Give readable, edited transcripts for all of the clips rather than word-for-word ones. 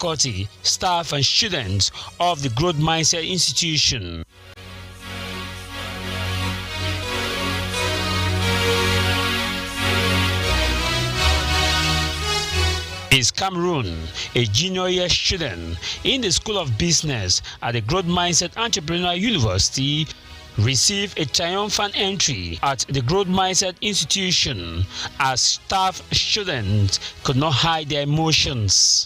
faculty, staff and students of the Growth Mindset Institution. Ms. Cameroon, a junior year student in the School of Business at the Growth Mindset Entrepreneur University, received a triumphant entry at the Growth Mindset Institution as staff students could not hide their emotions.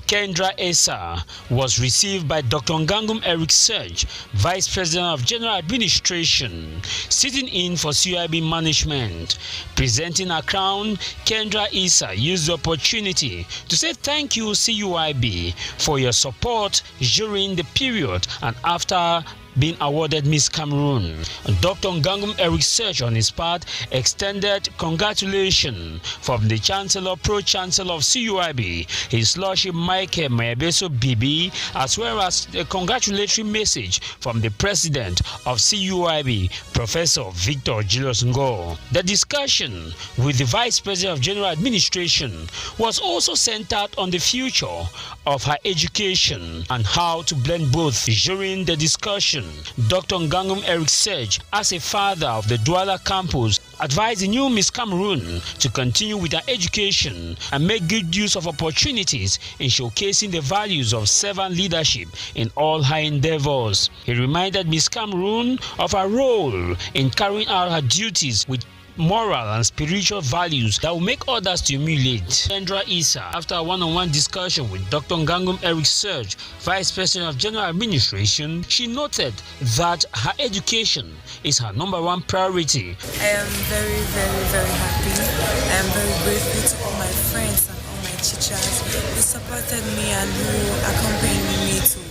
Kendra Esa was received by Dr. Ngangum Eric Serge, Vice President of General Administration, sitting in for CUIB management. Presenting her crown, Kendra Esa used the opportunity to say thank you CUIB for your support during the period and after being awarded Miss Cameroon. Dr. Ngangum Eric Serge on his part extended congratulations from the Chancellor, Pro-Chancellor of CUIB, His Lordship Michael Mayabeso Bibi, as well as a congratulatory message from the President of CUIB, Professor Victor Julius Ngo. The discussion with the Vice President of General Administration was also centered on the future of her education and how to blend both. During the discussion, Dr. Ngangum Eric Serge, as a father of the Douala campus, advised the new Miss Cameroon to continue with her education and make good use of opportunities in showcasing the values of servant leadership in all her endeavors. He reminded Miss Cameroon of her role in carrying out her duties with moral and spiritual values that will make others to emulate. Kendra Esa, after a one-on-one discussion with Dr. Ngangum Eric Serge, Vice President of General Administration, she noted that her education is her #1 priority. I am very, very, very happy. I am very grateful to all my friends and all my teachers who supported me and who accompanied me to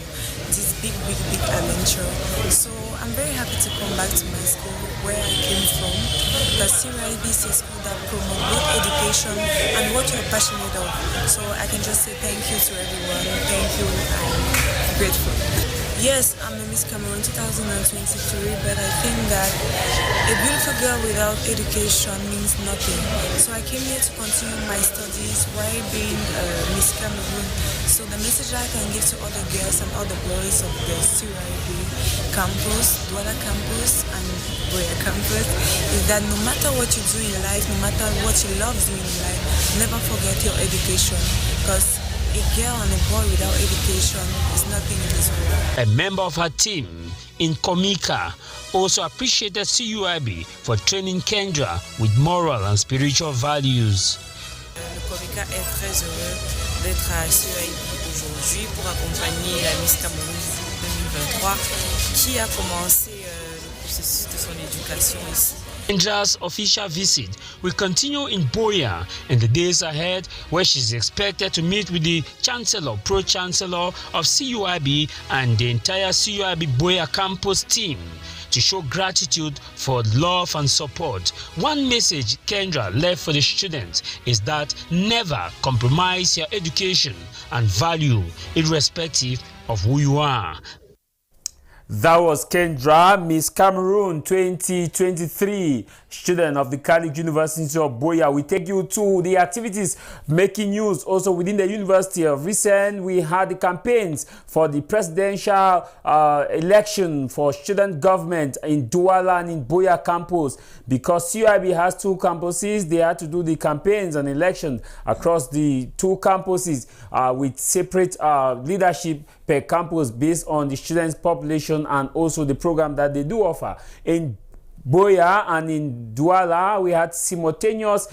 this big adventure. So I'm very happy to come back to my school where I came from. The CUIB is a school that promotes both education and what you're passionate of. So I can just say thank you to everyone. Thank you. I'm grateful. Yes, I'm a Miss Cameroon 2023, but I think that a beautiful girl without education means nothing. So I came here to continue my studies while being Miss Cameroon. So the message I can give to other girls and other boys of the CUIB campus, Douala campus and Boya campus is that no matter what you do in life, no matter what you love doing in life, never forget your education, because a girl and a boy without education is nothing in this world. A member of her team in Komika also appreciated CUIB for training Kendra with moral and spiritual values. Le Komika est très heureux d'être à CUIB aujourd'hui pour accompagner la Miss Cameroun 2023 qui a commencé le processus de son éducation ici. Kendra's official visit will continue in Boya in the days ahead, where she is expected to meet with the Chancellor, Pro-Chancellor of CUIB and the entire CUIB Boya campus team to show gratitude for love and support. One message Kendra left for the students is that never compromise your education and value, irrespective of who you are. That was Kendra, Miss Cameroon 2023, student of the Catholic University of Boya. We take you to the activities making news also within the University. Of recent, we had the campaigns for the presidential election for student government in Douala and in Boya campus. Because CUIB has 2 campuses, they had to do the campaigns and election across the 2 campuses with separate leadership per campus based on the students' population and also the program that they do offer. In Boya and in Douala, we had simultaneous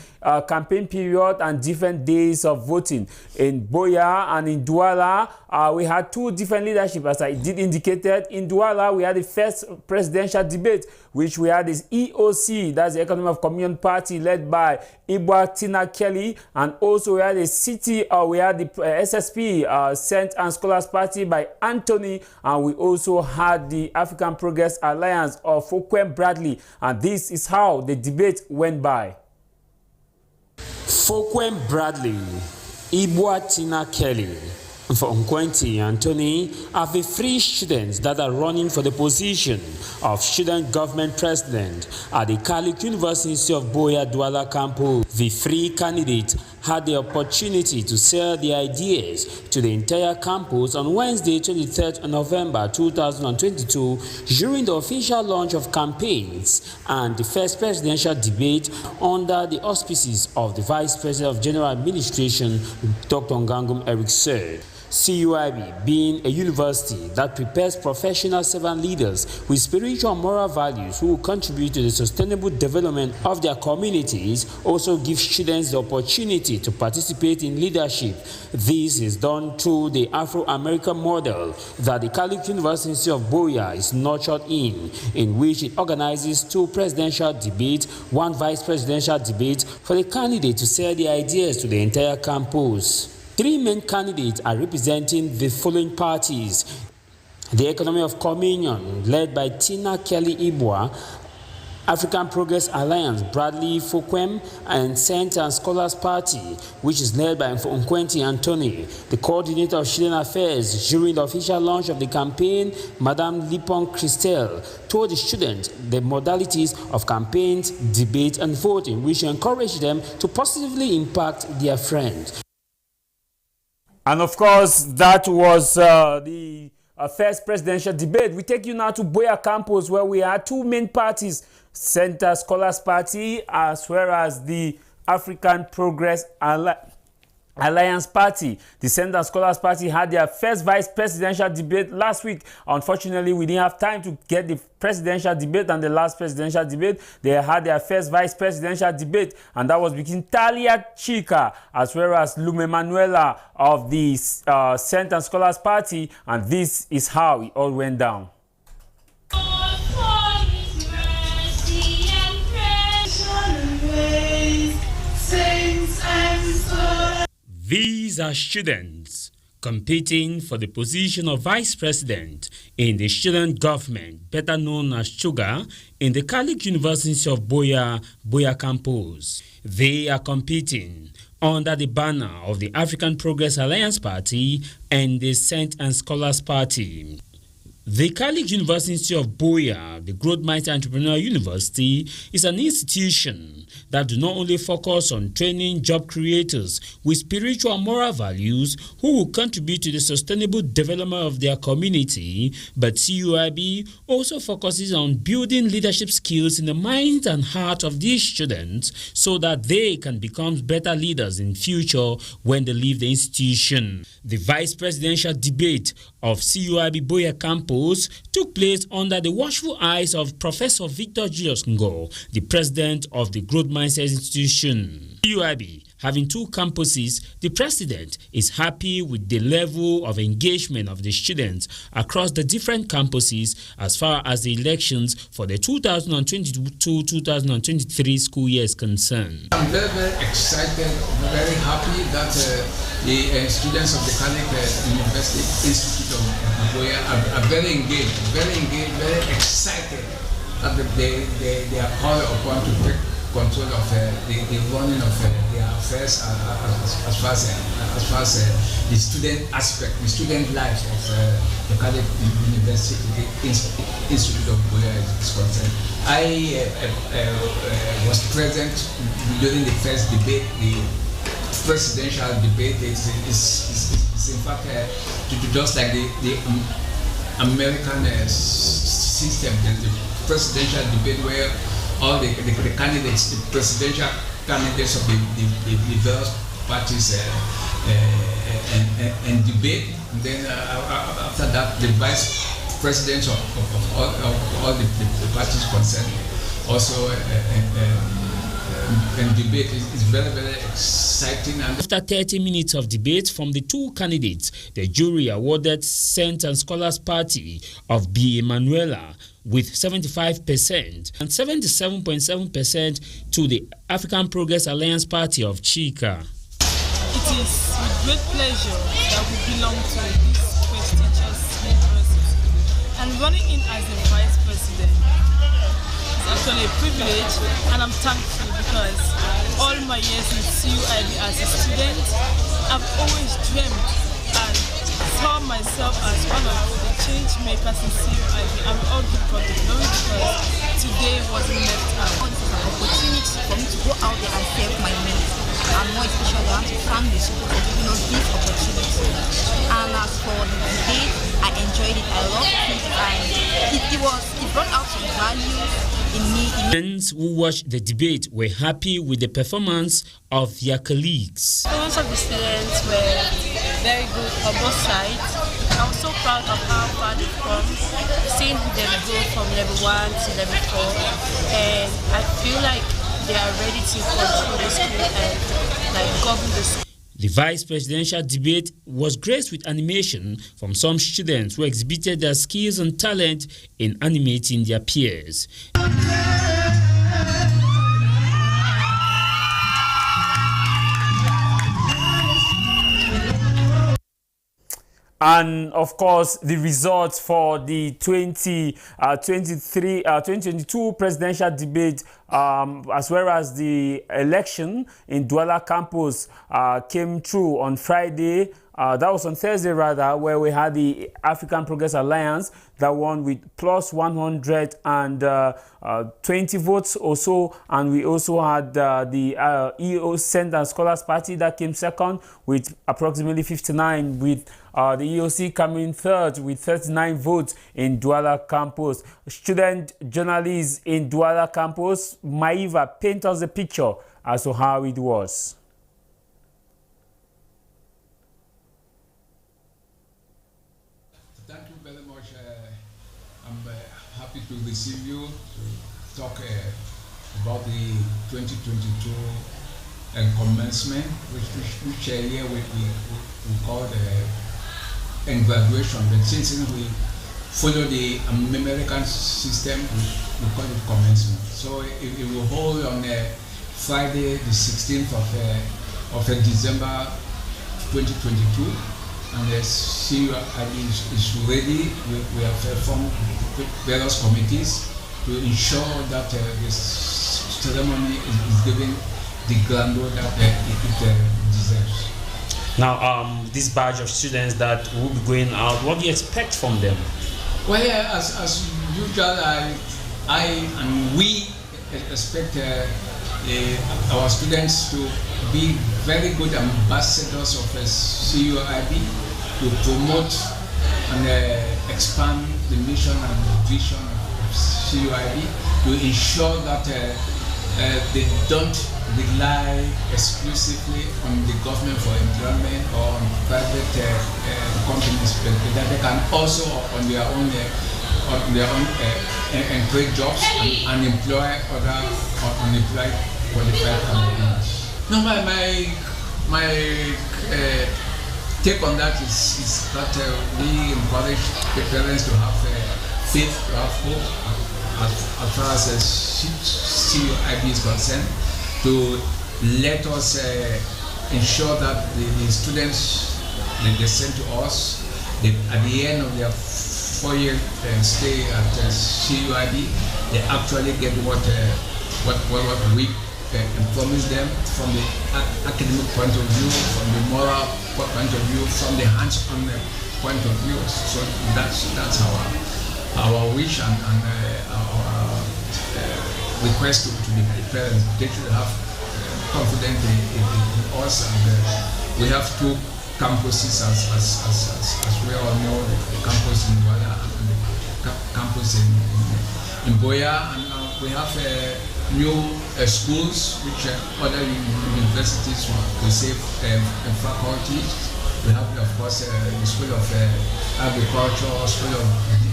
campaign period and different days of voting. In Boya and in Douala, we had 2 different leadership, as I did indicated. In Douala, we had the first presidential debate, which we had this EOC, that's the Economy of Communion Party, led by Ibwa Tina Kelly, and also we had the city, we had the SSP, Saint and Scholars Party by Anthony, and we also had the African Progress Alliance of Fokwem Bradley, and this is how the debate went by. Fokwem Bradley, Ibwa Tina Kelly, For Nkwenti Anthony are the three students that are running for the position of student government president at the Catholic University of Boya Douala campus. The three candidates had the opportunity to sell their ideas to the entire campus on Wednesday, 23rd November 2022 during the official launch of campaigns and the first presidential debate under the auspices of the Vice President of General Administration, Dr. Ngangum Eric Serge. CUIB being a university that prepares professional servant leaders with spiritual and moral values who will contribute to the sustainable development of their communities, also gives students the opportunity to participate in leadership. This is done through the Afro-American model that the Catholic University of Boya is nurtured in which it organizes 2 presidential debates, 1 vice presidential debate for the candidate to sell their ideas to the entire campus. 3 main candidates are representing the following parties: the Economy of Communion, led by Tina Kelly Ibwa, African Progress Alliance, Bradley Fokwem, and Center and Scholars Party, which is led by Nkwenti Anthony. The coordinator of student affairs during the official launch of the campaign, Madame Lipon Christel, told the students the modalities of campaigns, debate, and voting, which encourage them to positively impact their friends. And of course, that was the first presidential debate. We take you now to Boya campus, where we had 2 main parties, Center Scholars Party as well as the African Progress Alliance Party. The Center Scholars Party had their first vice presidential debate last week. Unfortunately, we didn't have time to get the presidential debate and the last presidential debate. They had their first vice presidential debate, and that was between Talia Chika as well as Lume Manuela of the Center Scholars Party, and this is how it all went down. These are students competing for the position of vice president in the student government, better known as Sugar, in the Catholic University of Boya campus. They are competing under the banner of the African Progress Alliance Party and the Center and Scholars Party. The Catholic University of Boya, the Growth Mindset Entrepreneurial University, is an institution that do not only focus on training job creators with spiritual and moral values who will contribute to the sustainable development of their community, but CUIB also focuses on building leadership skills in the minds and heart of these students so that they can become better leaders in future when they leave the institution. The vice presidential debate of CUIB Boya campus took place under the watchful eyes of Professor Victor Julius Ngo, the president of the Growth Mindset Institution. CUIB having 2 campuses, the president is happy with the level of engagement of the students across the different campuses as far as the elections for the 2022-2023 school year is concerned. I'm very, very excited, very happy that the students of the Catholic University Institute of Boya are very engaged, very excited that they are called upon to take control of the running of their affairs as far as the student aspect, the student life of the Catholic University Institute of Boya is concerned. I was present during the first debate. The presidential debate is in fact just like the American system. The presidential debate where all the candidates, the presidential candidates of the various parties and debate. And then after that, the vice presidents of all the parties concerned also and debate is very, very exciting. And after 30 minutes of debate from the 2 candidates, the jury awarded Center and Scholars Party of B. Emanuela with 75% and 77.7% to the African Progress Alliance Party of Chika. It is with great pleasure that we belong to this prestigious university, and running in as the vice president is actually a privilege, and I'm thankful because all my years in CUIB as a student, I've always dreamed and call myself as one of the change makers in CUIB. I'm all good for the glory because today wasn't left out. This is an opportunity for me to go out there and serve my mates. And more especially, I want to thank the school for giving us this opportunity. And as for the debate, I enjoyed it. I loved it, and it brought out some values in me. Students who watched the debate were happy with the performance of their colleagues. Most of the students were very good on both sides. I was so proud of how far they've come, seeing them go from level 1 to level 4, and I feel like they are ready to control the school and govern the school. The vice presidential debate was graced with animation from some students who exhibited their skills and talent in animating their peers. And of course, the results for the 2022 presidential debate, as well as the election in Douala campus, came through on Friday. That was on Thursday, rather, where we had the African Progress Alliance that won with plus 120 votes or so. And we also had the EO Center Scholars Party that came second with approximately 59, with the EOC coming third with 39 votes in Douala campus. Student journalists in Douala campus, Maiva, paint us a picture as to how it was. Thank you very much. I'm happy to receive you to talk about the 2022 commencement, which here we call the graduation. But since we follow the American system, we call it commencement. So it will hold on Friday, the 16th of December 2022. And the CUIB is ready. We have formed various committees to ensure that this ceremony is given the grandeur that it deserves. Now, this batch of students that will be going out, what do you expect from them? Well, as usual, I and we expect our students to be very good ambassadors of CUIB, to promote and expand the mission and vision of CUIB, to ensure that they don't rely exclusively on the government for employment or on private companies, but that they can also on their own create jobs and employ other unemployed qualified employees. No, my take on that is that we encourage the parents to have faith, to have hope as far as CUIB is concerned, to let us ensure that the students that they send to us, at the end of their 4-year stay at CUIB, they actually get what we promise them from the academic point of view, from the moral point of view, from the hands-on point of view. So that's our wish and our request to the parents. They should have confidence in us, and we have 2 campuses as we all know, the campus in Douala and the campus in Boya, and we have new schools which other universities will save faculty. We have, of course, the School of Agriculture, School of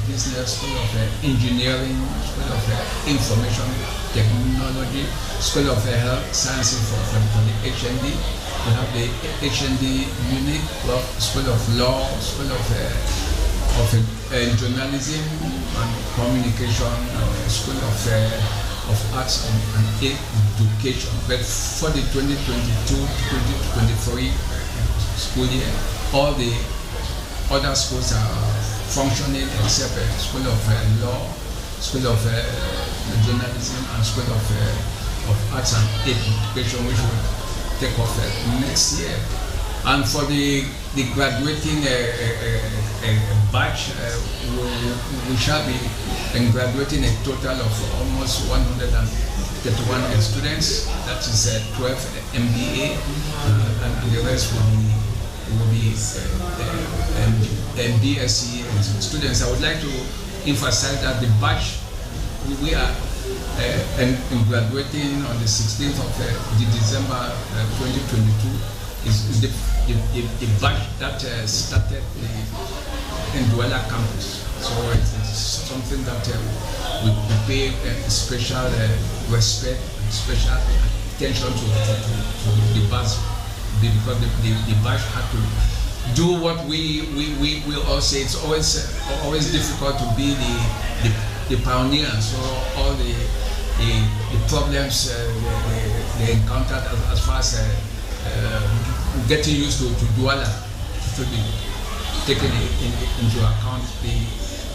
Business, School of Engineering, School of Information Technology, School of Health Sciences for the HND. We have the HND unit, School of Law, School of Journalism and Communication, School of Arts and Education. But for the 2022-2023 school year, all the other schools are functioning except School of Law, School of Journalism and School of Arts and Education, which will take off next year. And for the graduating batch, we shall be graduating a total of almost 131 students. That is 12 MBA, and the rest will be BSc students. I would like to emphasize that the batch we are graduating on the 16th of December 2022 is the batch that started in Douala campus. So it's something that we pay special respect and special attention to the batch, because the batch had to do what we all say. It's always difficult to be the pioneer. So all the problems they encountered as far as getting used to Douala to be taken into account.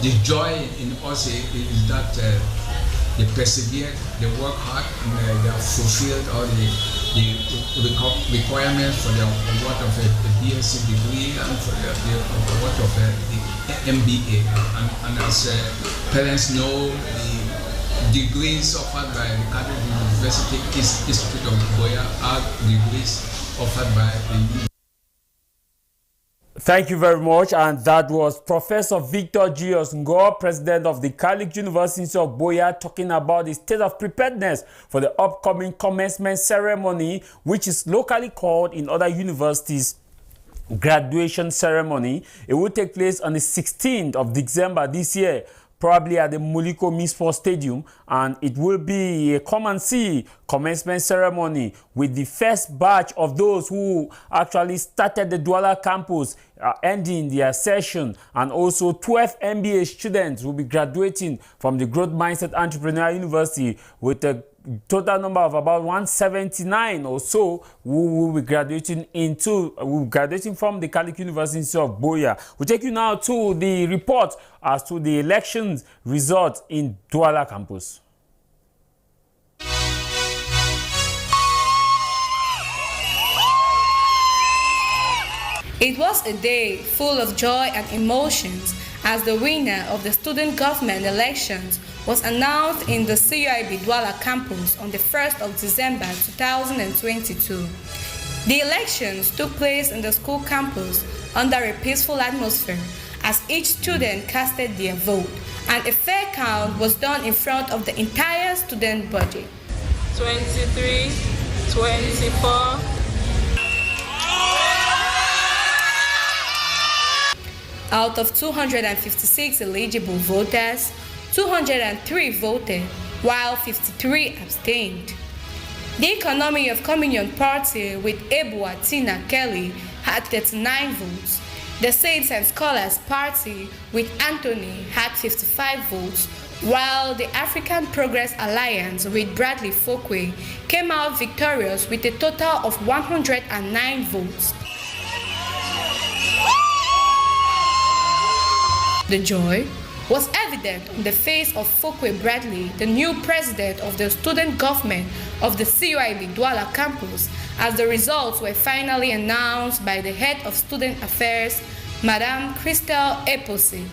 The joy in us is that they persevered, they work hard, and they have fulfilled all the requirements for the award of a BSc degree and for the award of the MBA. And as parents know, the degrees offered by the Catholic University Institute of Boya are degrees offered by the. Thank you very much. And that was Professor Victor Julius Ngo, President of the Catholic University of Boya, talking about the state of preparedness for the upcoming commencement ceremony, which is locally called in other universities graduation ceremony. It will take place on the 16th of December this year, probably at the Muliko Misport Stadium, and it will be a come and see commencement ceremony with the first batch of those who actually started the Douala campus ending their session, and also 12 MBA students will be graduating from the Growth Mindset Entrepreneurial University with a total number of about 179 or so who will be graduating from the Catholic University of Boya. We'll take you now to the report as to the elections results in Douala campus. It was a day full of joy and emotions as the winner of the student government elections was announced in the Cuib Douala campus on the 1st of December 2022. The elections took place in the school campus under a peaceful atmosphere as each student casted their vote, and a fair count was done in front of the entire student body. 23, 24. Out of 256 eligible voters, 203 voted, while 53 abstained. The Economy of Communion Party with Ebua Tina Kelly had 39 votes. The Saints and Scholars Party with Anthony had 55 votes, while the African Progress Alliance with Bradley Fokwe came out victorious with a total of 109 votes. The joy was evident on the face of Fokwe Bradley, the new president of the student government of the Cuib Douala campus, as the results were finally announced by the head of student affairs, Madame Christelle Eposi.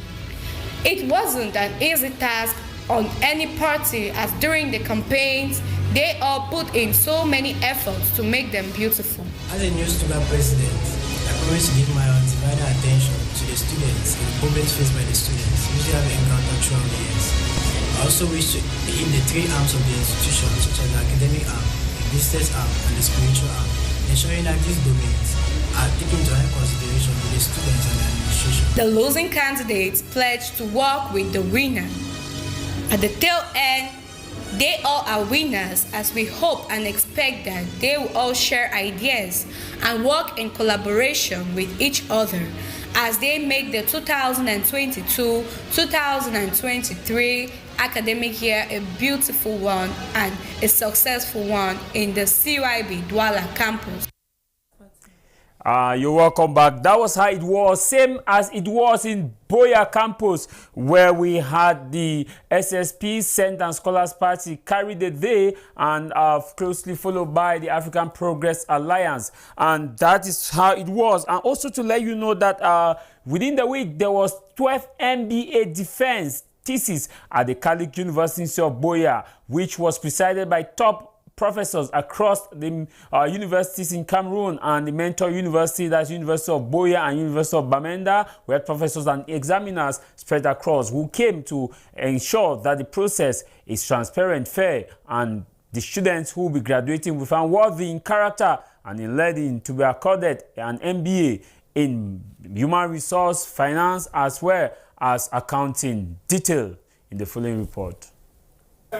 It wasn't an easy task on any party, as during the campaigns, they all put in so many efforts to make them beautiful. As a new student president, I promise to give my undivided attention to the students and the problems faced by the students which they have encountered throughout the years. I also wish to hit the three arms of the institution, such as the academic arm, the business arm, and the spiritual arm, ensuring that these domains are taken into high consideration with the students and the administration. The losing candidates pledged to work with the winner. At the tail end, they all are winners, as we hope and expect that they will all share ideas and work in collaboration with each other as they make the 2022-2023 academic year a beautiful one and a successful one in the Cuib Douala campus. You're welcome back. That was how it was, same as it was in Boya campus, where we had the SSP, Center and Scholars Party, carry the day, and closely followed by the African Progress Alliance. And that is how it was. And also to let you know that within the week, there was 12 MBA defense thesis at the Catholic University of Boya, which was presided by top professors across the universities in Cameroon and the mentor university, that's University of Boya and University of Bamenda. We had professors and examiners spread across who came to ensure that the process is transparent, fair, and the students who will be graduating will find worthy in character and in learning to be accorded an MBA in human resource, finance, as well as accounting. Detail in the following report.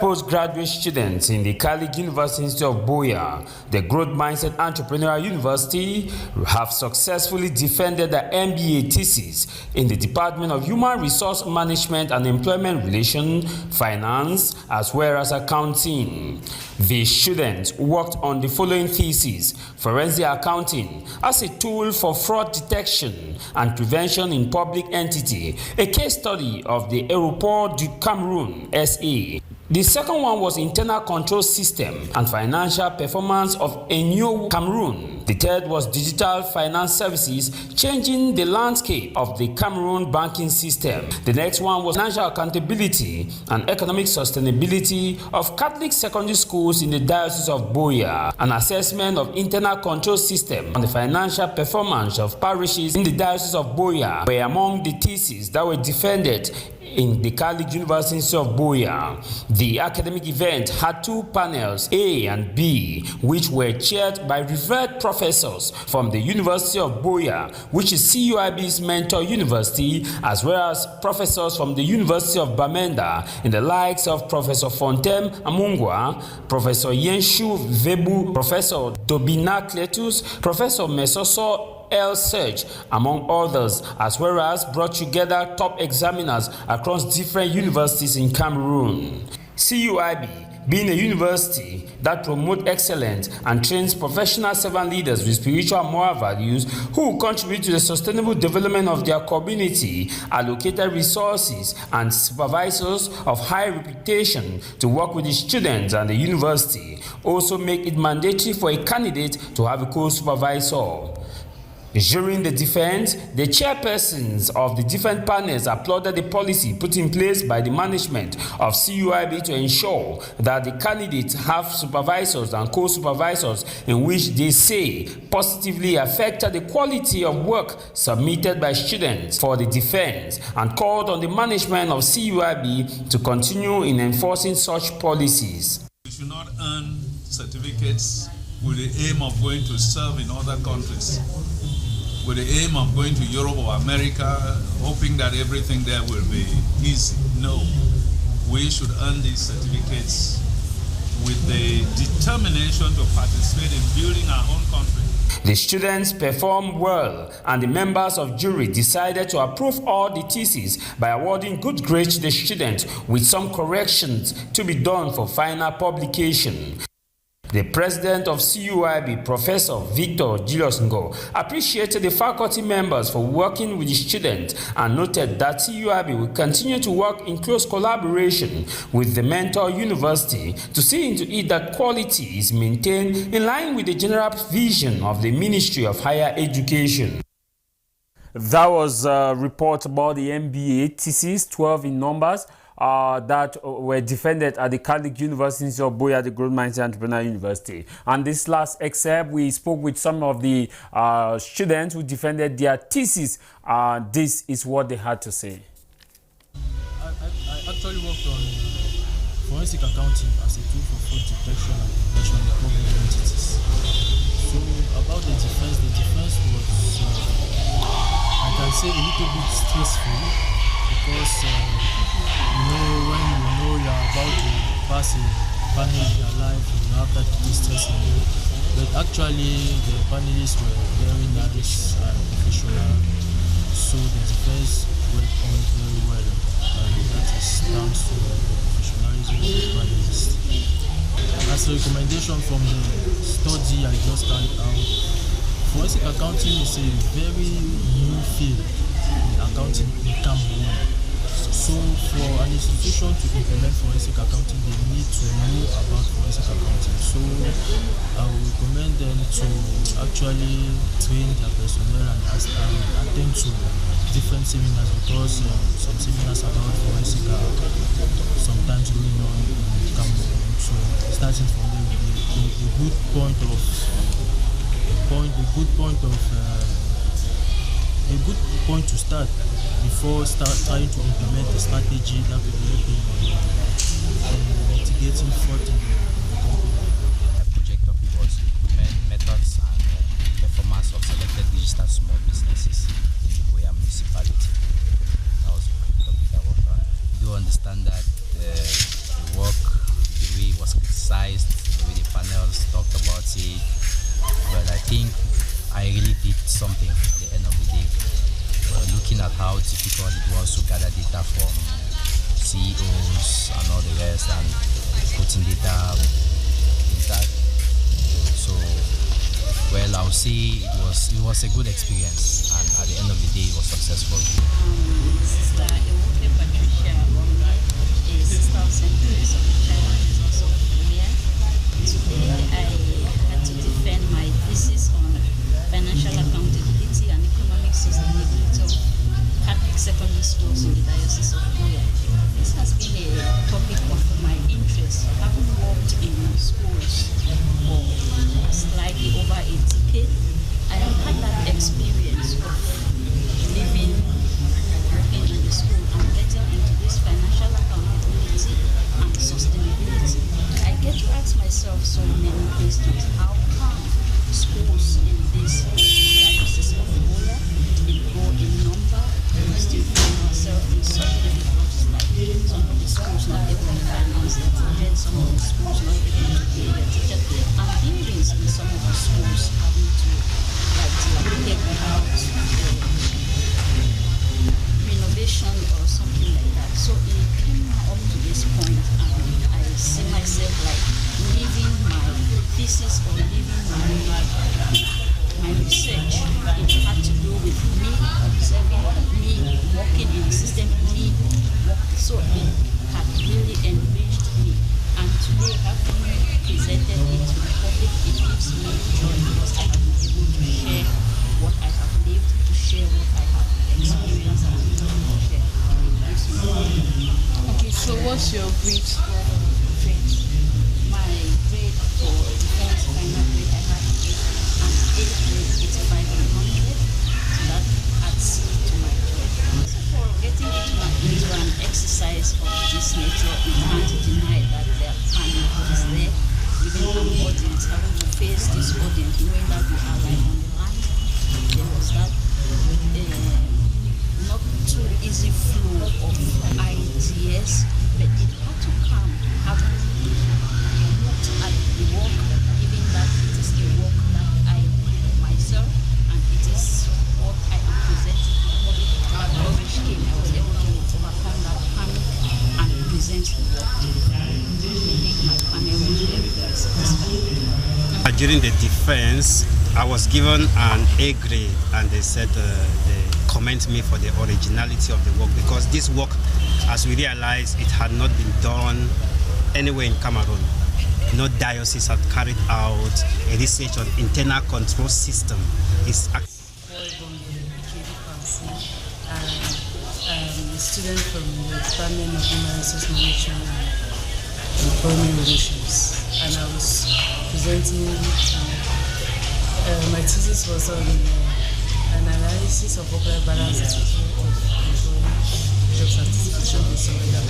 Postgraduate students in the Catholic University of Boya, the Growth Mindset Entrepreneurial University, have successfully defended the MBA thesis in the Department of Human Resource Management and Employment Relations, Finance, as well as Accounting. The students worked on the following theses: forensic accounting as a tool for fraud detection and prevention in public entity, a case study of the Aéroport du Cameroun, SA. The second one was internal control system and financial performance of Enyo Cameroon. The third was digital finance services, changing the landscape of the Cameroon banking system. The next one was financial accountability and economic sustainability of Catholic secondary schools in the Diocese of Boya. An assessment of internal control system and the financial performance of parishes in the Diocese of Boya were among the theses that were defended in the Catholic University of Boya. The academic event had two panels, A and B, which were chaired by revered professors from the University of Boya, which is CUIB's mentor university, as well as professors from the University of Bamenda, in the likes of Professor Fontem Amungwa, Professor Yenshu Vebu, Professor Dobina Cletus, Professor Mesoso L. Search, among others, as well as brought together top examiners across different universities in Cameroon. CUIB, being a university that promotes excellence and trains professional servant leaders with spiritual and moral values who contribute to the sustainable development of their community, allocated resources and supervisors of high reputation to work with the students and the university, also make it mandatory for a candidate to have a co-supervisor. During the defense, the chairpersons of the different panels applauded the policy put in place by the management of CUIB to ensure that the candidates have supervisors and co-supervisors in which they say positively affected the quality of work submitted by students for the defense, and called on the management of CUIB to continue in enforcing such policies. We should not earn certificates with the aim of going to serve in other countries, with the aim of going to Europe or America, hoping that everything there will be easy. No, we should earn these certificates with the determination to participate in building our own country. The students performed well, and the members of jury decided to approve all the theses by awarding good grades to the students with some corrections to be done for final publication. The president of CUIB, Professor Victor Gilosngo, appreciated the faculty members for working with the students and noted that CUIB will continue to work in close collaboration with the mentor university to see into it that quality is maintained in line with the general vision of the Ministry of Higher Education. That was a report about the MBA thesis, 12 in numbers, that were defended at the Catholic University of Boya, the Growth Mindset Entrepreneurial University. And this last excerpt, we spoke with some of the students who defended their thesis. This is what they had to say. I actually worked on forensic accounting as a tool for fraud detection and prevention in public entities. So about the defense was, I can say, a little bit stressful because when you know you're about to pass a panel in your life, you have that stress in you. But actually, the panelists were very nice and professional, so the defense went on very well, and that is thanks to the professionalism of the panelists. As a recommendation from the study I just carried out Forensic accounting is a very new field in accounting in Cameroon. So for an institution to implement forensic accounting, they need to know about forensic accounting. So I would recommend them to actually train their personnel and attend to different seminars, because some seminars about forensic are sometimes going on in Cameroon. So starting from there will be a good point to start before trying to implement a strategy that will help in mitigating fraud in the company. The project topic was methods and performance of selected registered small businesses in the Boya municipality. That was the topic I worked on. I do understand that the work, the way it was criticized, the way the panels talked about it, but I think I really did something at the end of the day. Looking at how difficult it was to gather data from CEOs and all the rest and putting data inside. So, well, I'll say it was a good experience, and at the end of the day it was successful. Sister Ewoke Patricia, a sister of St. Louis of China, is also here. Today I had to defend my thesis on financial accountability and economic sustainability of Catholic secondary schools in the Diocese of Boya. This has been a topic of my interest, having worked in schools for slightly over a decade. I have had that experience of living, working in the school, and getting into this financial accountability and sustainability. I get to ask myself so many questions. How come schools in this Diocese of Boya grow in number, we still find ourselves in such difficulties, like some of the schools not able to finance their teachers, some of the schools not able to pay their teachers, and buildings in some of the schools having to dilapidate without renovation or something like that. So it came up to this point, and I see myself like leaving my thesis or leaving my research. It had to do with me observing, me working in the system, me working. So it had really enriched me. And today, having presented it to the public, it gives me joy because I have been able to share what I have lived, to share what I have experienced, and to share. Okay, so what's your grade for defense? My grade for defense, final grade, I have an 8 grade, 85 and 100. So that adds to my joy. So for getting into an exercise of this nature, you can't deny that there can be there, even an audience, having to face this audience, knowing that we are like on the line. There was that not too easy flow of ideas, but it had to come having looked at the work, given that it is a work that I do myself and it is what I am presenting. But courage came, I was able to overcome that panic and present the work. Making my panel very, very satisfied. During the defense, I was given an A grade, and they said they commend me for the originality of the work, because this work, as we realized, it had not been done anywhere in Cameroon. No diocese had carried out a research on internal control system. It's a student from the Department of Human Resource Management and Employment Relations, and I was presenting my thesis was on an analysis of work-life balance of employee job satisfaction in Somalia.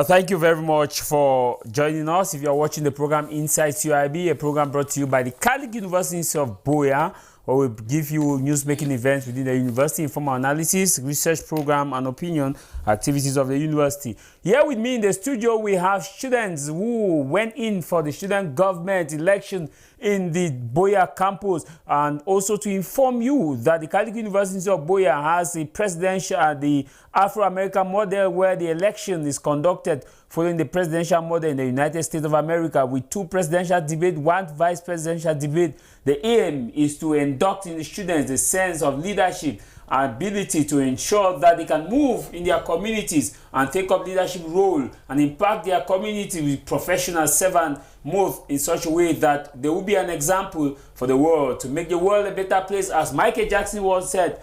Thank you very much for joining us. If you are watching the program Inside CUIB, a program brought to you by the Catholic University of Boya, where we give you news-making events within the university, informal analysis, research program, and opinion activities of the university. Here with me in the studio, we have students who went in for the student government election in the Boya campus, and also to inform you that the Catholic University of Boya has a presidential, the Afro-American model, where the election is conducted following the presidential model in the United States of America with 2 presidential debates, 1 vice presidential debate. The aim is to induct in the students the sense of leadership and ability to ensure that they can move in their communities and take up leadership role and impact their community with professional servant move in such a way that they will be an example for the world, to make the world a better place. As Michael Jackson once said,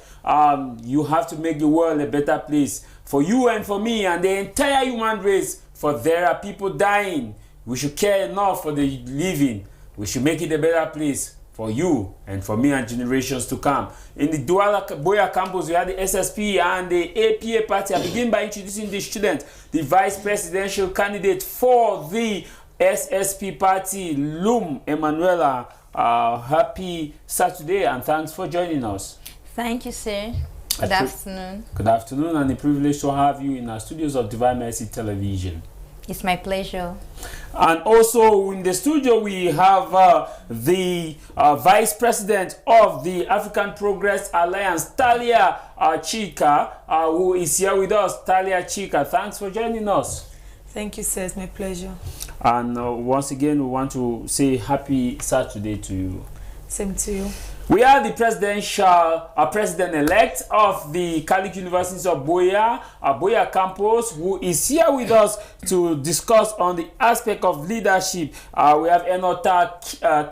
you have to make the world a better place for you and for me and the entire human race, for there are people dying. We should care enough for the living. We should make it a better place for you and for me and generations to come. In the Douala Boya campus, we had the SSP and the APA party. I begin by introducing the student, the vice presidential candidate for the SSP party, Lum Emanuela. Happy Saturday and thanks for joining us. Thank you, sir. Good afternoon. Good afternoon, and a privilege to have you in our studios of Divine Mercy Television. It's my pleasure. And also in the studio we have the Vice President of the African Progress Alliance, Talia Chika, who is here with us. Talia Chika, thanks for joining us. Thank you, sir. It's my pleasure. And once again, we want to say happy Saturday to you. Same to you. We are the president-elect of the Catholic University of Boya campus, who is here with us to discuss on the aspect of leadership. We have Enota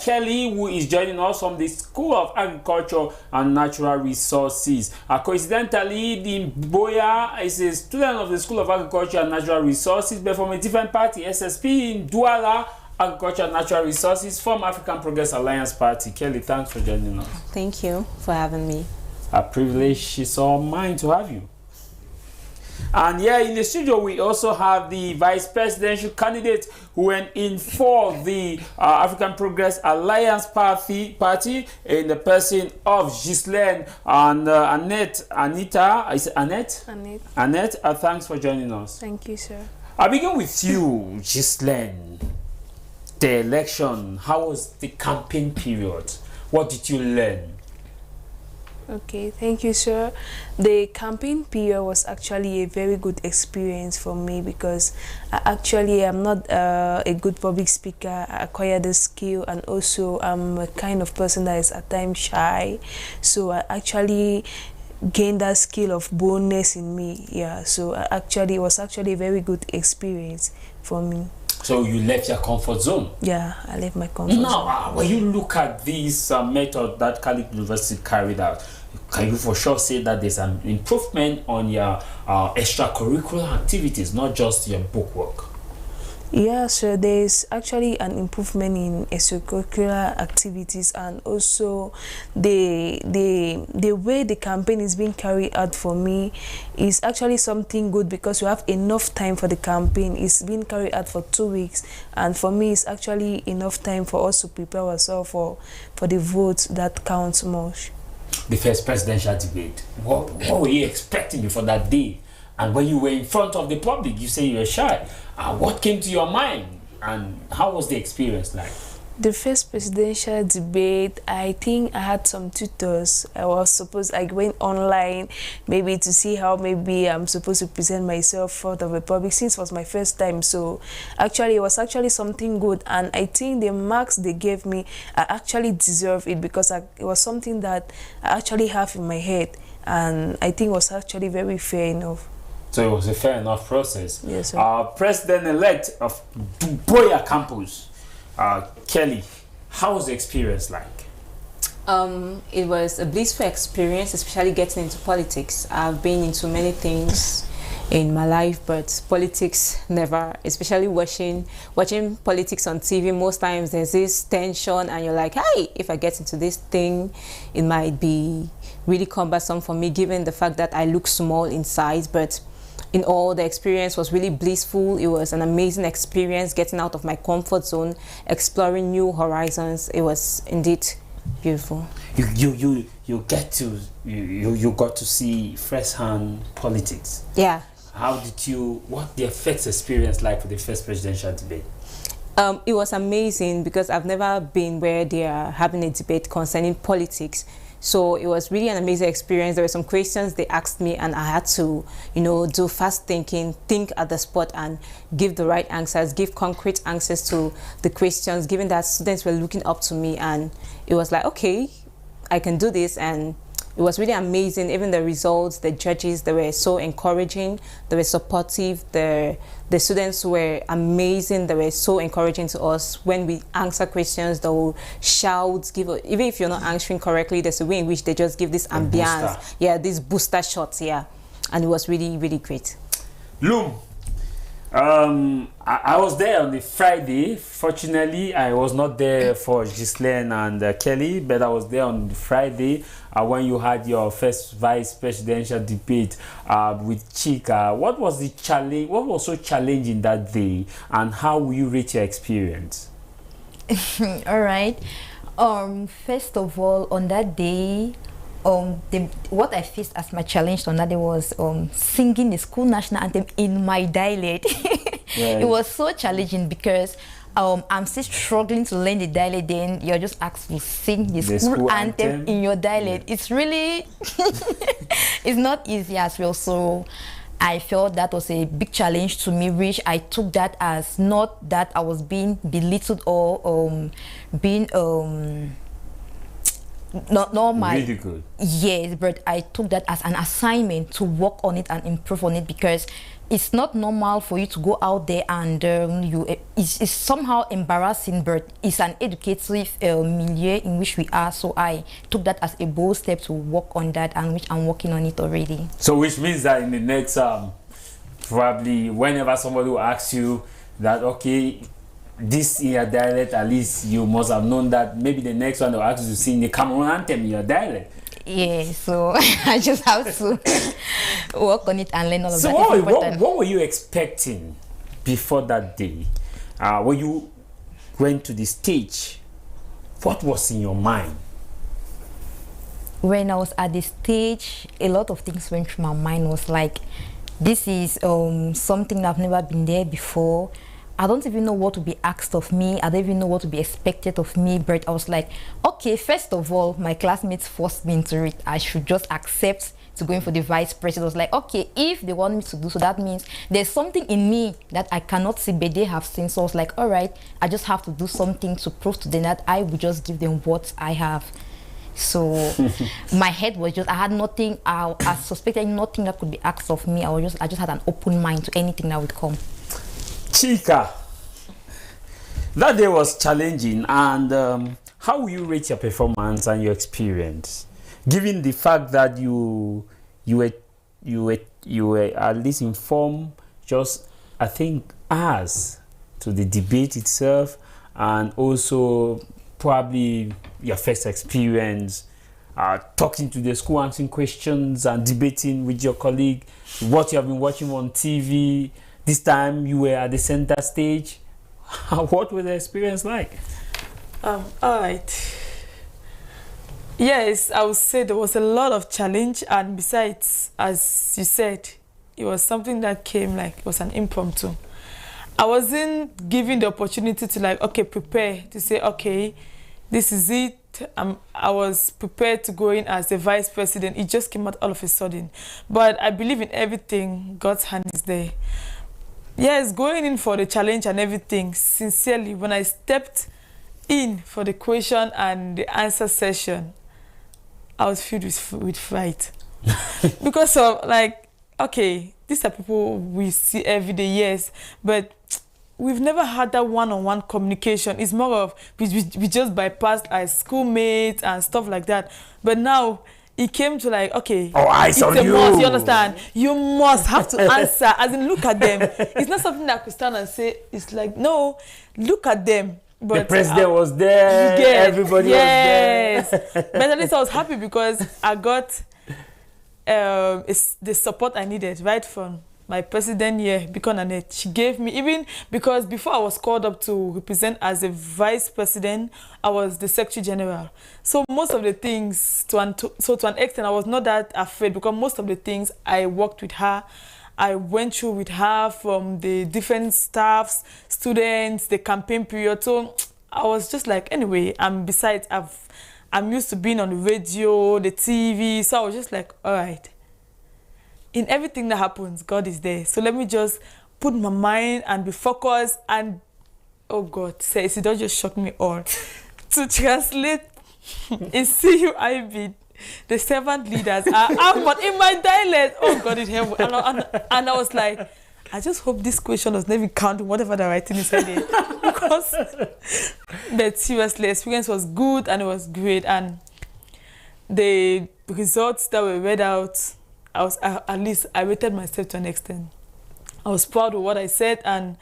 Kelly, who is joining us from the School of Agriculture and Natural Resources. Coincidentally, the Boya is a student of the School of Agriculture and Natural Resources, but from a different party, SSP in Douala Agriculture and Natural Resources, from African Progress Alliance Party. Kelly, thanks for joining us. Thank you for having me. A privilege is all mine to have you. And here in the studio, we also have the vice presidential candidate who went in for the African Progress Alliance Party in the person of Ghislaine and Anita. Is it Annette? Annette, thanks for joining us. Thank you, sir. I begin with you, Ghislaine. The election, how was the campaign period? What did you learn? Okay, thank you, sir. The campaign period was actually a very good experience for me because I am not a good public speaker. I acquired the skill, and also I'm a kind of person that is at times shy. So I actually gained that skill of boldness in me. Yeah, so it was actually a very good experience for me. So you left your comfort zone? Yeah, I left my comfort zone. Now, when you look at this method that Catholic University carried out, can you for sure say that there's an improvement on your extracurricular activities, not just your book work? Yeah, so there's actually an improvement in extracurricular activities, and also the way the campaign is being carried out for me is actually something good because we have enough time for the campaign. It's been carried out for 2 weeks, and for me it's actually enough time for us to prepare ourselves for the vote that counts most. The first presidential debate, what were you expecting before that day? And when you were in front of the public, you say you were shy. What came to your mind, and how was the experience like? The first presidential debate, I think I had some tutors. I went online maybe to see how maybe I'm supposed to present myself in front of the public, since it was my first time. So actually it was actually something good, and I think the marks they gave me, I actually deserve it because it was something that I actually have in my head, and I think it was actually very fair enough. So it was a fair enough process. Yes, sir. President-elect of Boya campus, Kelly, how was the experience like? It was a blissful experience, especially getting into politics. I've been into many things in my life, but politics never, especially watching politics on TV. Most times there's this tension and you're like, hey, if I get into this thing, it might be really cumbersome for me given the fact that I look small in size. But in all, the experience was really blissful. It was an amazing experience, getting out of my comfort zone, exploring new horizons. It was indeed beautiful. You got to see first-hand politics. Yeah. What the first experience like for the first presidential debate? It was amazing because I've never been where they are having a debate concerning politics. So it was really an amazing experience. There were some questions they asked me, and I had to, you know, do fast thinking, think at the spot, and give the right answers, give concrete answers to the questions, given that students were looking up to me. And it was like, okay, I can do this. And it was really amazing. Even the results, the judges, they were so encouraging. They were supportive. The students were amazing. They were so encouraging to us. When we answer questions, they will shout, even if you're not answering correctly, there's a way in which they just give this ambience. Yeah, these booster shots, yeah. And it was really, really great. Loom, I was there on the Friday. Fortunately, I was not there for Ghislaine and Kelly, but I was there on the Friday when you had your first vice presidential debate with Chika. What was the challenge? What was so challenging that day, and how will you rate your experience? All right. First of all, on that day, what I faced as my challenge on that day was singing the school national anthem in my dialect. Yeah. It was so challenging because I'm still struggling to learn the dialect. Then you're just asked to sing the school anthem in your dialect. Yeah. It's really it's not easy as well. So I felt that was a big challenge to me, which I took that as not that I was being belittled or being not my really good. Yes, but I took that as an assignment to work on it and improve on it, because it's not normal for you to go out there and it's somehow embarrassing, but it's an educative milieu in which we are. So I took that as a bold step to work on that, and which I'm working on it already. So which means that in the next probably whenever somebody will ask you that, okay, this in your dialect, at least you must have known that maybe the next one they'll ask you to sing the Cameroon anthem in your dialect. Yeah, so I just have to work on it and learn all of that. So what were you expecting before that day? When you went to the stage, what was in your mind? When I was at the stage, a lot of things went through my mind. Was like, this is something I've never been there before. I don't even know what to be asked of me. I don't even know what to be expected of me. But I was like, okay, first of all, my classmates forced me into it. I should just accept to go in for the vice president. I was like, okay, if they want me to do so, that means there's something in me that I cannot see, but they have seen. So I was like, all right, I just have to do something to prove to them that I will just give them what I have. So my head was just, I had nothing, I suspected nothing that could be asked of me. I just had an open mind to anything that would come. Chika, that day was challenging, and how will you rate your performance and your experience, given the fact that you were at least informed, just I think as to the debate itself, and also probably your first experience talking to the school, answering questions and debating with your colleague, what you have been watching on TV. This time you were at the center stage. What was the experience like? All right. Yes, I would say there was a lot of challenge, and besides, as you said, it was something that came like it was an impromptu. I wasn't given the opportunity to like, okay, prepare to say, okay, this is it. I was prepared to go in as the vice president. It just came out all of a sudden. But I believe in everything. God's hand is there. Yes, going in for the challenge and everything, sincerely, when I stepped in for the question and the answer session, I was filled with fright. Because of like, okay, these are people we see every day, yes, but we've never had that one-on-one communication. It's more of, we just bypassed our schoolmates and stuff like that. But now, it came to like, okay, it's a must, you understand? You must have to answer, as in look at them. It's not something that I could stand and say, it's like, no, look at them. But the president was there, everybody was there. But at least I was happy because I got the support I needed right from my president here, because Annette, she gave me, even because before I was called up to represent as a vice president, I was the secretary general. So most of the things, to an extent, I was not that afraid, because most of the things I worked with her, I went through with her, from the different staffs, students, the campaign period. So I was just like, anyway, besides, I'm used to being on the radio, the TV. So I was just like, all right. In everything that happens, God is there. So let me just put my mind and be focused. And oh God, says it don't just shock me all. To translate in CUIB, the servant leaders are but in my dialect. Oh God, it helped. And I was like, I just hope this question does not even count whatever the writing is there. Because but seriously, experience was good and it was great. And the results that were read out, at least I rated myself to an extent. I was proud of what I said, and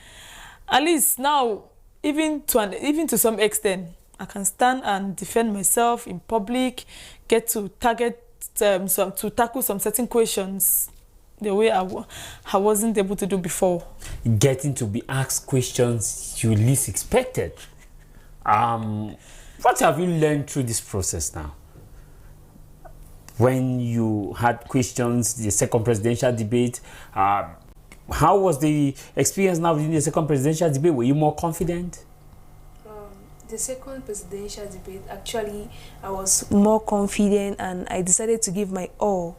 at least now, even to some extent, I can stand and defend myself in public, get to tackle some certain questions the way I wasn't able to do before. Getting to be asked questions you least expected. What have you learned through this process now? When you had questions, the second presidential debate, how was the experience now in the second presidential debate? Were you more confident? The second presidential debate, actually, I was more confident, and I decided to give my all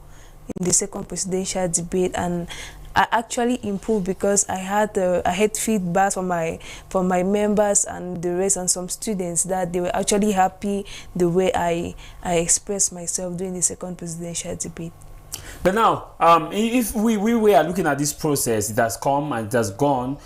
in the second presidential debate, and I actually improved because I had feedback from my members and the rest, and some students, that they were actually happy the way I expressed myself during the second presidential debate. But now, if we were looking at this process, it has come and it has gone.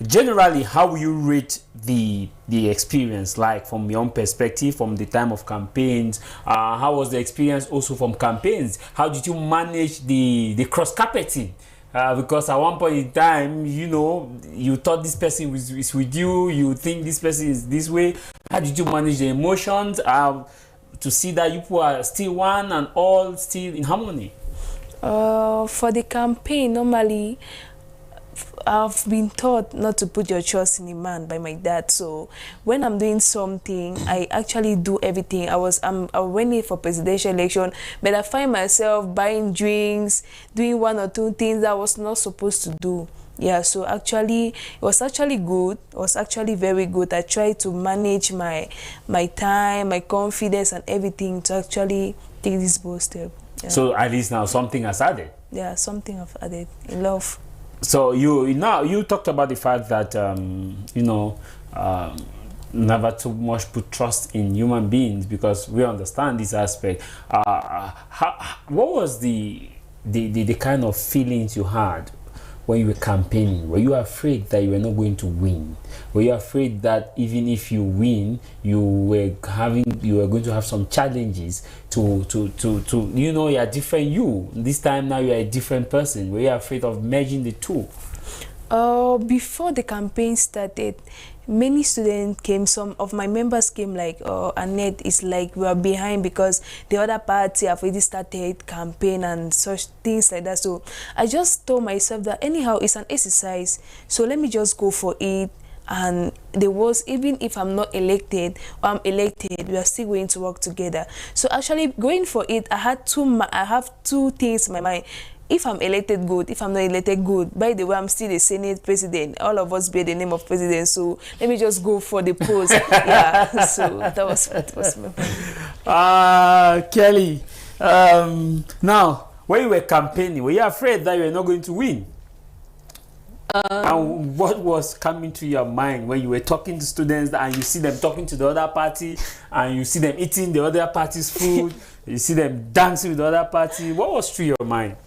Generally, how will you rate the experience, like from your own perspective, from the time of campaigns? How was the experience also from campaigns? How did you manage the cross-carpeting? Because at one point in time, you know, you thought this person is with you, you think this person is this way. How did you manage the emotions? To see that you people are still one and all still in harmony? For the campaign, normally, I've been taught not to put your trust in a man by my dad. So when I'm doing something, I actually do everything. I went in for presidential election, but I find myself buying drinks, doing one or two things that I was not supposed to do. Yeah, so actually, it was actually good. It was actually very good. I tried to manage my time, my confidence, and everything to actually take this bold step. Yeah. So at least now something has added. Yeah, something I've added in love. So you talked about the fact that never too much put trust in human beings, because we understand this aspect. What was the kind of feelings you had when you were campaigning? Were you afraid that you were not going to win? Were you afraid that even if you win, you were going to have some challenges to you're different you. This time now you're a different person. Were you afraid of merging the two? Before the campaign started, many students came, some of my members came like, Annette, it's like we are behind because the other party have already started campaign and such things like that. So I just told myself that anyhow, it's an exercise, so let me just go for it. And there was, even if I'm not elected or I'm elected, we are still going to work together. So actually going for it, I have two things in my mind. If I'm elected, good. If I'm not elected, good. By the way, I'm still the Senate president. All of us bear the name of president. So let me just go for the post. Yeah. So that was my point. Kelly, now, when you were campaigning, were you afraid that you were not going to win? And what was coming to your mind when you were talking to students and you see them talking to the other party and you see them eating the other party's food, you see them dancing with the other party? What was through your mind?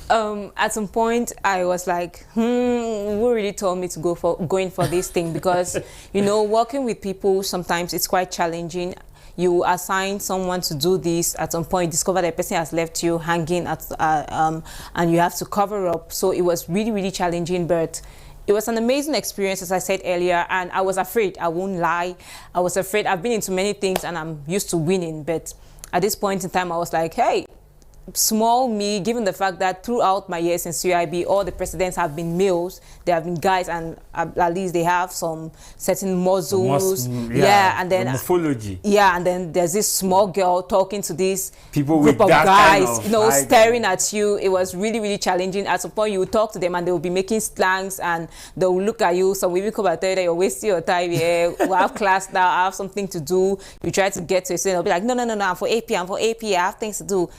At some point, I was like, who really told me to going for this thing? Because, working with people, sometimes it's quite challenging. You assign someone to do this, at some point discover that person has left you hanging and you have to cover up. So it was really, really challenging, but it was an amazing experience, as I said earlier, and I was afraid. I won't lie. I was afraid. I've been into many things and I'm used to winning, but at this point in time, I was like, hey, small me, given the fact that throughout my years in CUIB, all the presidents have been males, they have been guys, and at least they have some certain muscles. And then the morphology. Yeah, and then there's this small girl talking to this people group with of that guys, kind of you know, staring at you. It was really, really challenging. At some point, you would talk to them and they will be making slangs and they will look at you. Some will even come and tell you that you're wasting your time here. We'll have class now, I have something to do. You try to get to a they'll be like, no, I'm for AP, I have things to do.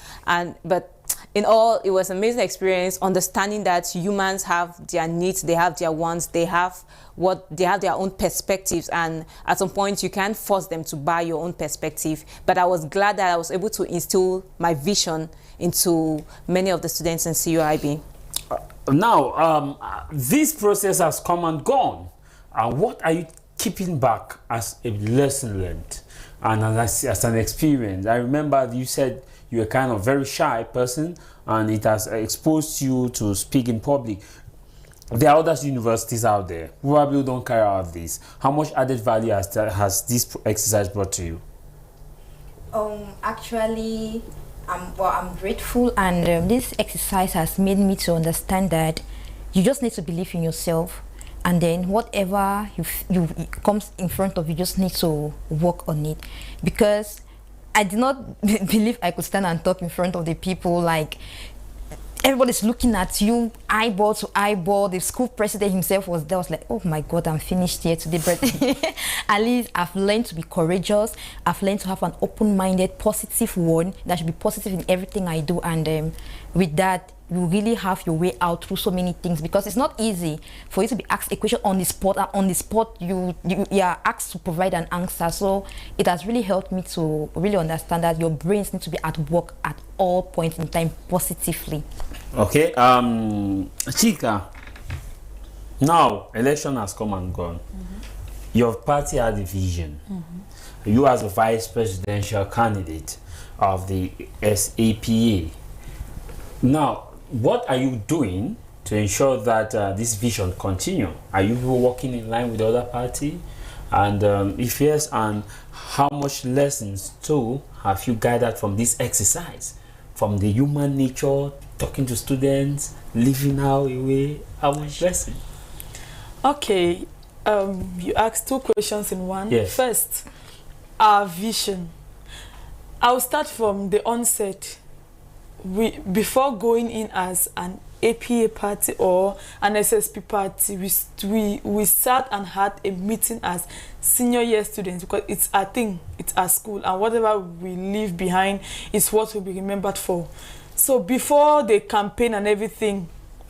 But in all, it was an amazing experience, understanding that humans have their needs, they have their wants, they have their own perspectives, and at some point you can't force them to buy your own perspective. But I was glad that I was able to instill my vision into many of the students in CUIB. Now, this process has come and gone. What are you keeping back as a lesson learned and as an experience? I remember you said you're a kind of very shy person and it has exposed you to speak in public. There are other universities out there who probably don't carry out this. How much added value has this exercise brought to you? Actually, I'm grateful, and this exercise has made me to understand that you just need to believe in yourself, and then whatever comes in front of you, just need to work on it. Because I did not believe I could stand and talk in front of the people. Like, everybody's looking at you, eyeball to eyeball. The school president himself was there. I was like, oh my God, I'm finished here today. But at least I've learned to be courageous. I've learned to have an open-minded, positive one that should be positive in everything I do. And with that, you really have your way out through so many things, because it's not easy for you to be asked a question on the spot, and on the spot you are asked to provide an answer. So it has really helped me to really understand that your brains need to be at work at all points in time positively. Okay, Chika, now election has come and gone. Your party had a vision. You as a vice presidential candidate of the SAPA. Now, what are you doing to ensure that this vision continue? Are you working in line with the other party? And if yes, and how much lessons too have you gathered from this exercise? From the human nature, talking to students, living out a way, how much lesson? Okay, you asked two questions in one. Yes. First, our vision. I'll start from the onset. Before going in as an APA party or an SSP party, we sat and had a meeting as senior year students, because it's our thing, it's our school, and whatever we leave behind is what will be remembered for. So before the campaign and everything,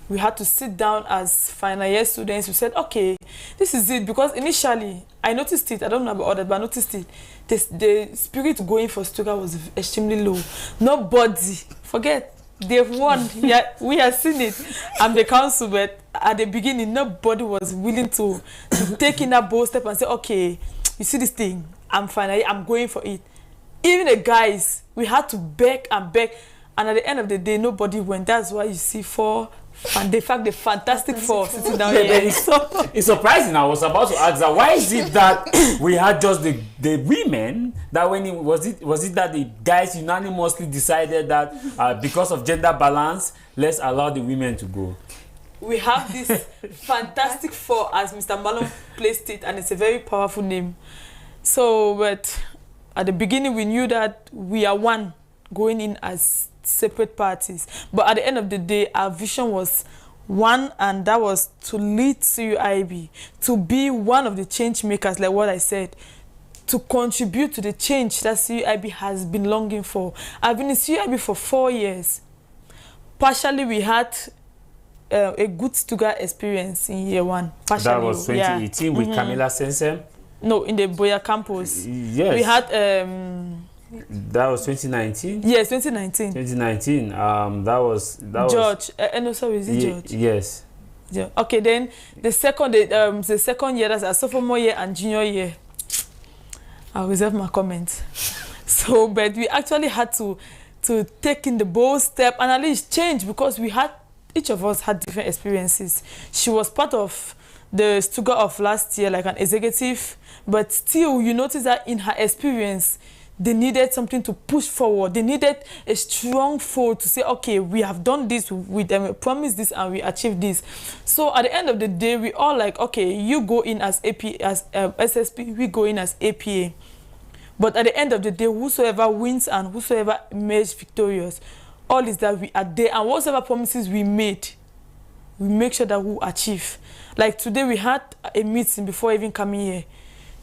we had to sit down as final year students. We said, okay, this is it, because initially I noticed it. I don't know about others, but I noticed it. The spirit going for Stuttgart was extremely low. Nobody, forget, they've won. Yeah, we have seen it. I'm the council, but at the beginning, nobody was willing to take in that bold step and say, okay, you see this thing, I'm going for it. Even the guys, we had to beg and beg, and at the end of the day, nobody went. That's why you see the Fantastic Four sitting down here. It's surprising. I was about to ask that. Why is it that we had just the women? That when was it that the guys unanimously decided that because of gender balance, let's allow the women to go? We have this Fantastic Four, as Mr. Malone placed it, and it's a very powerful name. So, but at the beginning, we knew that we are one, going in as separate parties, but at the end of the day, our vision was one, and that was to lead CUIB, to be one of the change makers, like what I said, to contribute to the change that CUIB has been longing for. I've been in CUIB for 4 years. Partially, we had a good Stuttgart experience in year one. Partially, that was 2018 with Camilla Sensem? No, in the Boya campus. Yes. We had that was 2019? Yes, 2019. 2019. That was George. No, sorry, is it George? Yes. Yeah. Okay, then the second year, that's a sophomore year and junior year. I'll reserve my comments. So, but we actually had to take in the bold step and at least change, because each of us had different experiences. She was part of the Stuttgart of last year, like an executive, but still you notice that in her experience, they needed something to push forward. They needed a strong fold to say, okay, we have done this, we promised this, and we achieved this. So at the end of the day, we all like, okay, you go in as SSP, we go in as APA. But at the end of the day, whosoever wins and whosoever emerges victorious, all is that we are there, and whatever promises we made, we make sure that we achieve. Like today, we had a meeting before even coming here.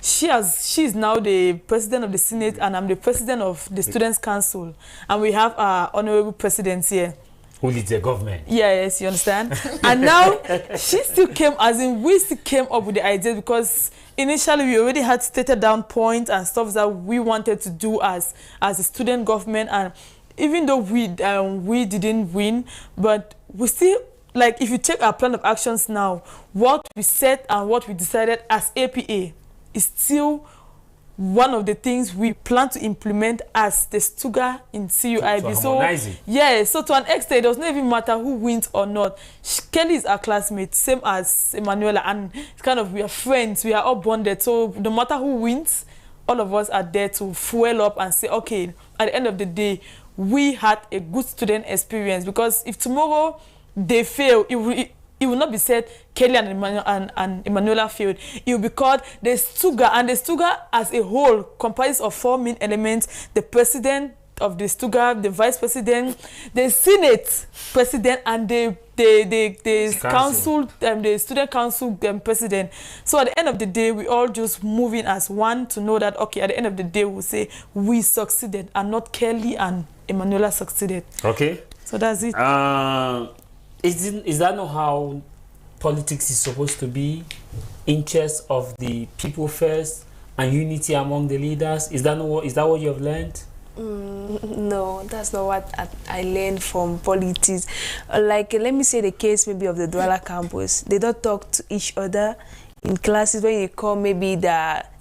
She's now the president of the Senate, and I'm the president of the Students' Council, and we have our honorable president here. Who leads the government? Yes, you understand? And now she still came, as in we still came up with the idea, because initially we already had stated down points and stuff that we wanted to do as a student government, and even though we didn't win, but we still, like, if you check our plan of actions now, what we said and what we decided as APA is still one of the things we plan to implement as the Stuga in CUIB. So to an extent, it does not even matter who wins or not. Kelly is our classmate, same as Emanuela, and it's kind of, we are friends, we are all bonded. So no matter who wins, all of us are there to fuel up and say, okay, at the end of the day, we had a good student experience. Because if tomorrow they fail, it will not be said Kelly and Emanuela failed. It will be called the Stuga, and the Stuga as a whole comprises of 4 main elements: the president of the Stuga, the vice president, the Senate president, and the council, the student council president. So at the end of the day, we all just move in as one to know that, okay, at the end of the day, we'll say we succeeded and not Kelly and Emanuela succeeded. Okay. So that's it. Is that not how politics is supposed to be? Interest of the people first and unity among the leaders? Is that what you have learned? No, that's not what I learned from politics. Like, let me say the case maybe of the Douala campus. They don't talk to each other in classes. When you come, maybe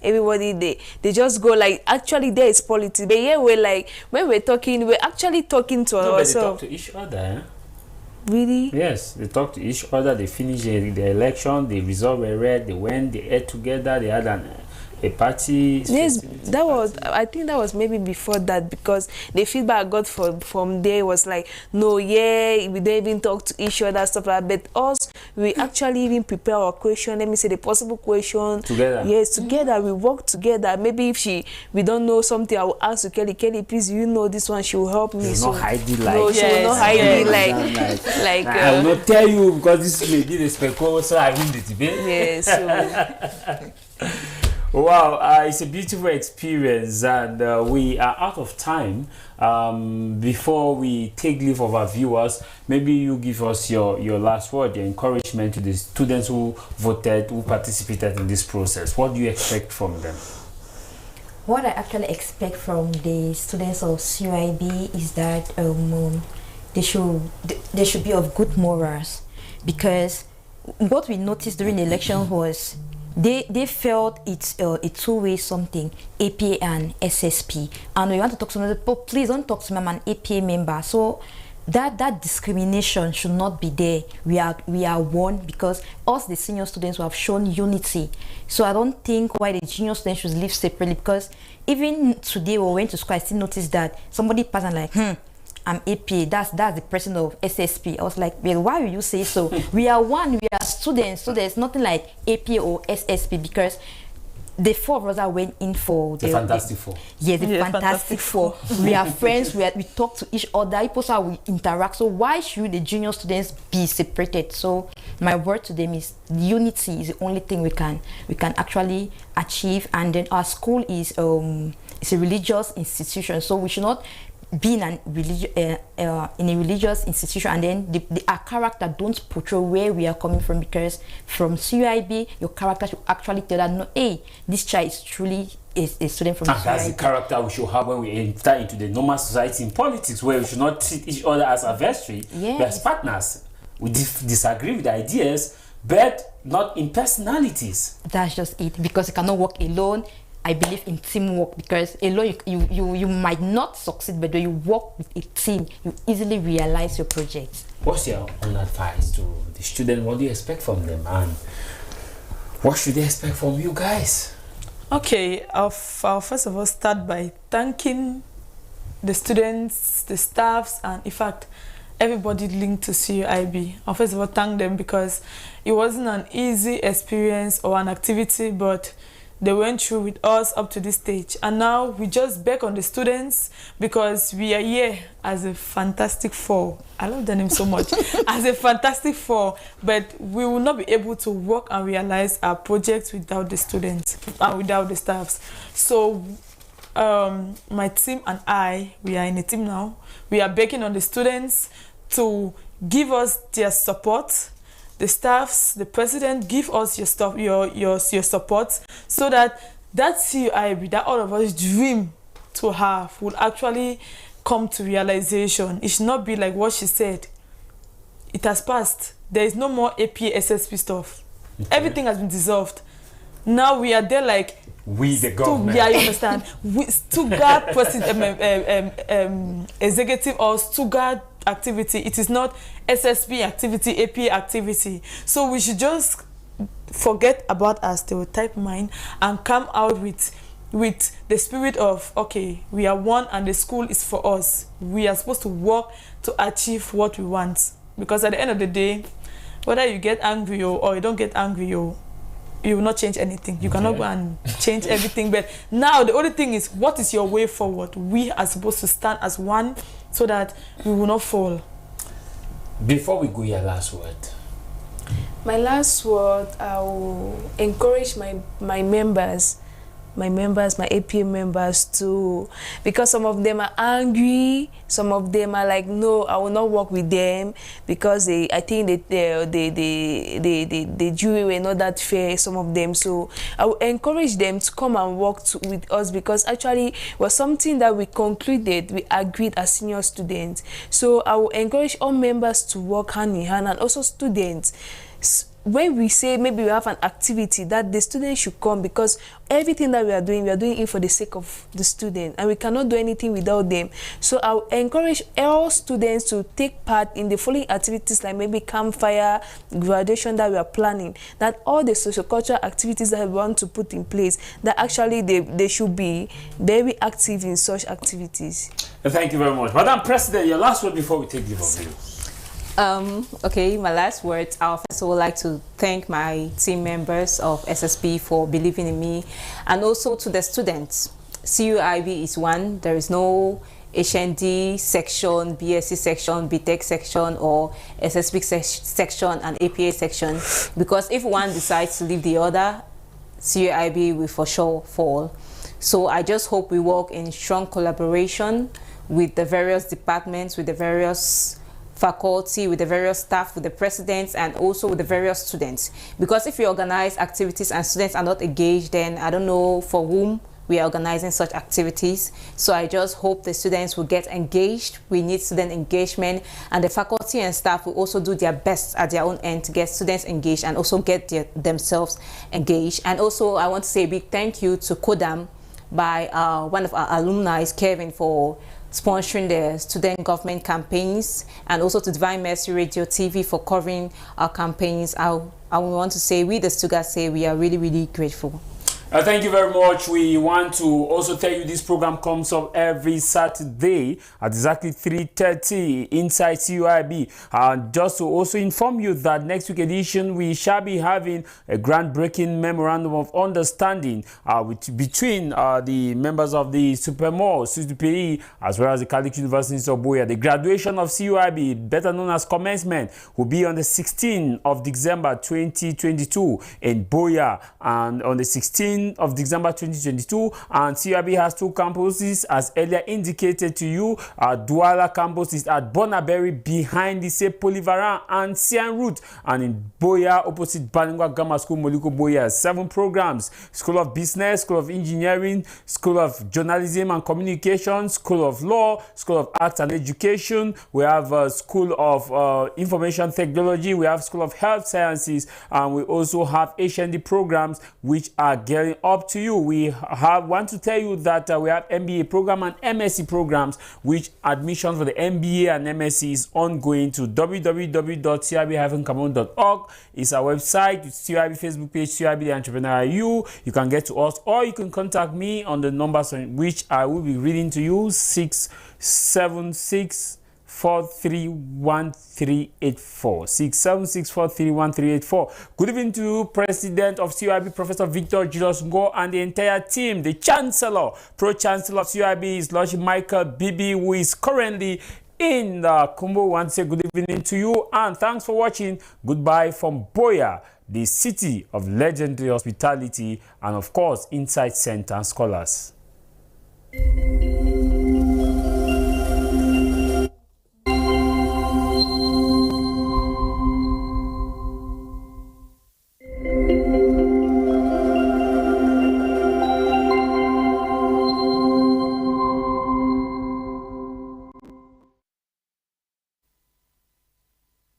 everybody they just go like, actually there is politics. But yeah, we're like, when we're talking, we're actually talking to ourselves. They talk to each other, eh? Really? Yes, they talk to each other. They finish the election. The results were read. They went. They ate together. They had a party. Yes, that was. I think that was maybe before that, because the feedback I got from there was like, no, yeah, we don't even talk to each other, stuff like that. But us, we actually even prepare our question. Let me say the possible question together. Yes, together we work together. Maybe if we don't know something, I will ask to Kelly. Kelly, please, you know this one. She will help me. She will not hide it like. No, she will not hide it like. I will not tell you, because this may be the spectacle, so I win the debate. Yes. Wow, it's a beautiful experience, and we are out of time. Before we take leave of our viewers, maybe you give us your last word, your encouragement to the students who voted, who participated in this process. What do you expect from them? What I actually expect from the students of CUIB is that they should be of good morals, because what we noticed during the election was they felt it's a two-way something, APA and SSP, and we want to talk to them, but please don't talk to me, I'm an APA member. So that discrimination should not be there. We are one, because us, the senior students, who have shown unity. So I don't think why the junior students should live separately, because even today when we went to school, I still noticed that somebody passed and like, I'm APA, that's the president of SSP. I was like, well, why will you say so? We are one, we are students, so there's nothing like APA or SSP, because the 4 of us that went in for the Fantastic Four. Yeah, the Fantastic Four. We are friends, we talk to each other, people how we interact. So why should the junior students be separated? So my word to them is unity is the only thing we can actually achieve. And then our school is it's a religious institution, so we should not being in a religious institution and then our character don't portray where we are coming from, because from CUIB your character should actually tell that, no, hey, this child is truly a student from CUIB. That's the character we should have when we enter into the normal society in politics, where we should not treat each other as adversaries, yes. We as partners. We disagree with ideas, but not in personalities. That's just it, because you cannot work alone. I believe in teamwork, because alone you might not succeed, but when you work with a team, you easily realize your project. What's your own advice to the student? What do you expect from them, and what should they expect from you guys? Okay, I'll first of all start by thanking the students, the staffs, and in fact, everybody linked to CUIB. I'll first of all thank them because it wasn't an easy experience or an activity, but they went through with us up to this stage. And now we just beg on the students because we are here as a Fantastic Four. I love the name so much. As a Fantastic Four, but we will not be able to work and realize our projects without the students and without the staffs. So my team and I, we are in a team now. We are begging on the students to give us their support. The staffs, the president, give us your stuff, your support, so that CUIB that all of us dream to have will actually come to realization. It should not be like what she said. It has passed. There is no more APA SSP stuff. Okay. Everything has been dissolved. Now we are there like we the government. Yeah, you understand. We Stuttgart executive or Stuttgart activity. It is not SSP activity, APA activity. So we should just forget about our stereotype mind and come out with the spirit of, okay, we are one and the school is for us. We are supposed to work to achieve what we want. Because at the end of the day, whether you get angry or you don't get angry, you will not change anything. You cannot go and change everything. But now the only thing is, what is your way forward? We are supposed to stand as one so that we will not fall. Before we go, your last word. My last word, I will encourage my members, my APA members to, because some of them are angry, some of them are like, no, I will not work with them because I think the jury were not that fair, some of them. So I will encourage them to come and work with us, because actually it was something that we concluded, we agreed as senior students. So I will encourage all members to work hand in hand, and also students. When we say maybe we have an activity, that the students should come, because everything that we are doing it for the sake of the student, and we cannot do anything without them. So I will encourage all students to take part in the following activities, like maybe campfire, graduation that we are planning, that all the sociocultural activities that we want to put in place, that actually they should be very active in such activities. Thank you very much. Madam President, your last word before we take leave of you. Okay, my last words. I first of all like to thank my team members of SSP for believing in me, and also to the students. CUIB is one. There is no HND section, BSc section, BTech section, or SSP section and APA section, because if one decides to leave the other, CUIB will for sure fall. So I just hope we work in strong collaboration with the various departments, with the various faculty, with the various staff, with the presidents, and also with the various students. Because if we organize activities and students are not engaged, then I don't know for whom we are organizing such activities. So I just hope the students will get engaged. We need student engagement, and the faculty and staff will also do their best at their own end to get students engaged and also get themselves engaged. And also I want to say a big thank you to CODAM by one of our alumni, Kevin, for sponsoring the student government campaigns, and also to Divine Mercy Radio TV for covering our campaigns. I want to say, we the Stuttgart say, we are really, really grateful. Thank you very much. We want to also tell you this program comes up every Saturday at exactly 3:30 inside CUIB. Just to also inform you that next week edition we shall be having a groundbreaking memorandum of understanding between the members of the Supremo, SUPE, as well as the Catholic University of Boya. The graduation of CUIB, better known as commencement, will be on the 16th of December 2022 in Boya, and on the 16th of December 2022. And CUIB has two campuses, as earlier indicated to you. Douala campus is at Bonaberry behind the Saint Polyvalent and Sian Route, and in Boya opposite Balingwa Grammar School, Moliko Boya. 7 programs: School of Business, School of Engineering, School of Journalism and Communication, School of Law, School of Arts and Education. We have School of Information Technology. We have School of Health Sciences, and we also have HND programs, which are geared getting up to you. We want to tell you that we have MBA program and MSc programs, which admission for the MBA and MSc is ongoing to www.cuib-cameroon.org. It's our website, it's CUIB Facebook page, CUIB the Entrepreneur You. You can get to us, or you can contact me on the numbers on which I will be reading to you: 676-431384. 676-431384. Good evening to President of CUIB, Professor Victor Julius Ngo, and the entire team. The Chancellor, Pro-Chancellor of CUIB is Lord Michael Bibi, who is currently in the Kumbo. Want to say good evening to you, and thanks for watching. Goodbye from Boya, the city of legendary hospitality and, of course, Insight Center and Scholars.